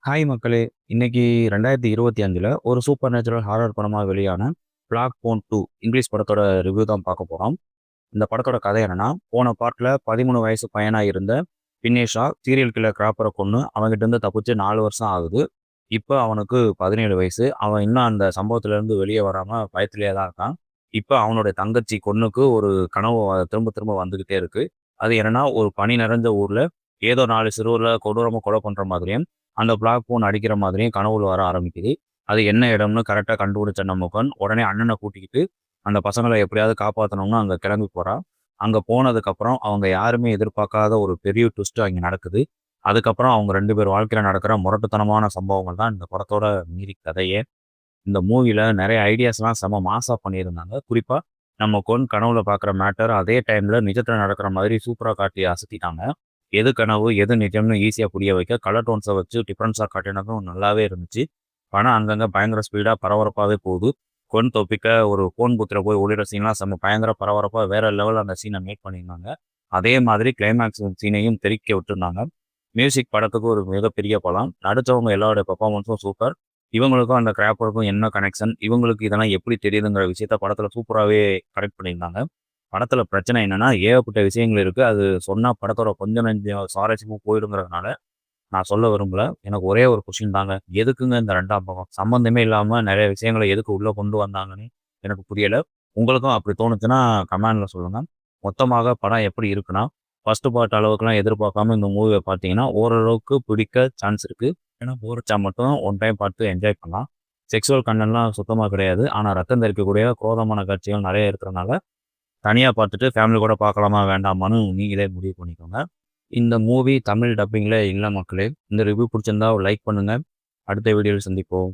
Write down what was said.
Hi மக்களே! இன்னைக்கு 2025ல ஒரு சூப்பர் நேச்சுரல் ஹாரர் படமா வெளியான பிளாக் ஃபோன் 2 இங்கிலீஷ் படத்தோட ரிவ்யூ தான் பார்க்க போறோம். இந்த படத்தோட கதை என்னன்னா, போன பார்ட்ல 13 வயசு பையனா இருந்த பின்னேஷா சீரியல் கில்லர் கிராப்பர கொன்னு அவன்கிட்ட இருந்து தப்பிச்சு 4 வருஷம் ஆகுது. இப்ப அவனுக்கு 17 வயசு. அவன் இன்னும் அந்த சம்பவத்துல இருந்து வெளிய வராம பயத்திலேயே தான் இருக்கான். இப்ப அவனுடைய தங்கச்சி பொண்ணுக்கு ஒரு கனவு திரும்ப திரும்ப வந்துகிட்டே இருக்கு. அது என்னன்னா, ஒரு பனி நிறைஞ்ச ஊர்ல ஏதோ 4 சிறுவர்கள கொடூரமா கொலை பண்ற மாதிரியும், அந்த பிளாக் ஃபோன் அடிக்கிற மாதிரியும் கனவுல வர ஆரம்பிக்குது. அது என்ன இடம்னு கரெக்ட்டா கண்டுபிடிச்ச நம்ம பொண் உடனே அண்ணன கூட்டிக்கிட்டு அந்த பசங்கள எப்படியாவது காப்பாத்தணும்னு அங்க கிளம்பி போறா. அங்க போனதுக்கப்புறம் அவங்க யாருமே எதிர்பார்க்காத ஒரு பெரிய ட்விஸ்ட் அங்க நடக்குது. அதுக்கப்புறம் அவங்க 2 பேர் வாழ்க்கையில நடக்கிற முரட்டுத்தனமான சம்பவங்கள் தான் இந்த படத்தோட மீதி கதையே. இந்த மூவில நெறைய ஐடியாஸ்லாம் செம மாஸா பண்ணியிருந்தாங்க. குறிப்பா நம்ம கனவுல பார்க்குற மேட்டர் அதே டைம்ல நிஜத்துல நடக்கிற மாதிரி சூப்பரா காட்டி அசத்திட்டாங்க. எது கனவு, எது நிஜம்னு ஈஸியா புரிய வைக்க கலர் டோன்ஸ வச்சு டிஃபரன்ஸா காட்டினதும் நல்லாவே இருந்துச்சு. படம் அங்கங்க பயங்கர ஸ்பீடா பரபரப்பாவே போகுது. தொப்பிக்க ஒரு ஃபோன் பூத்துல போய் ஒளிர சீன்லாம் செம்ம பயங்கர பரபரப்பா வேற லெவல்ல அந்த சீன மேக் பண்ணியிருந்தாங்க. அதே மாதிரி கிளைமாக்ஸ் சீனையும் தெறிக்க விட்டுருந்தாங்க. மியூசிக் படத்துக்கு ஒரு மிகப்பெரிய பலம். நடிச்சவங்க எல்லாருடைய பெர்ஃபார்மன்ஸும் சூப்பர். இவங்களுக்கும் அந்த கிராப்பருக்கும் என்ன கனெக்ஷன், இவங்களுக்கு இதெல்லாம் எப்படி தெரியுதுங்கிற விஷயத்த படத்துல சூப்பராவே கரெக்ட் பண்ணியிருந்தாங்க. படத்துல பிரச்சனை என்னன்னா, ஏகப்பட்ட விஷயங்கள் இருக்கு. அது சொன்னா படத்தோட கொஞ்சம் நெஞ்சம் சுவாரஸ்யமும் போயிடுங்கிறதுனால, நான் சொல்ல விரும்பல. எனக்கு ஒரே ஒரு கொஸ்டின் தாங்க. எதுக்குங்க இந்த 2ஆம் பாகம்? சம்மந்தமே இல்லாம நெறைய விஷயங்கள எதுக்கு உள்ள கொண்டு வந்தாங்கன்னு எனக்கு புரியல. உங்களுக்கும் அப்படி தோணுச்சுன்னா கமெண்ட்ல சொல்லுங்க. மொத்தமாக படம் எப்படி இருக்குன்னா, ஃபர்ஸ்ட் பார்ட் அளவுக்குலாம் எதிர்பார்க்காம இந்த மூவிய பார்த்தீங்கன்னா, ஓரளவுக்கு பிடிக்க சான்ஸ் இருக்கு. ஏன்னா போர் அடிச்சா மட்டும் ஒன் டைம் பார்த்து என்ஜாய் பண்ணலாம். செக்ஸுவல் கன்டென்ட்லாம் சுத்தமா கிடையாது. ஆனா ரத்தம் தெறிக்கக்கூடிய குரோதமான காட்சிகள் நெறைய இருக்கிறனால, தனியா பார்த்துட்டு ஃபேமிலி கூட பார்க்கலாமா வேண்டாமான்னு நீங்களே முடிவு பண்ணிக்கோங்க. இந்த மூவி தமிழ் டப்பிங்ல இல்ல மக்களே. இந்த ரிவ்யூ பிடிச்சிருந்தா லைக் பண்ணுங்க. அடுத்த வீடியோவில் சந்திப்போம்.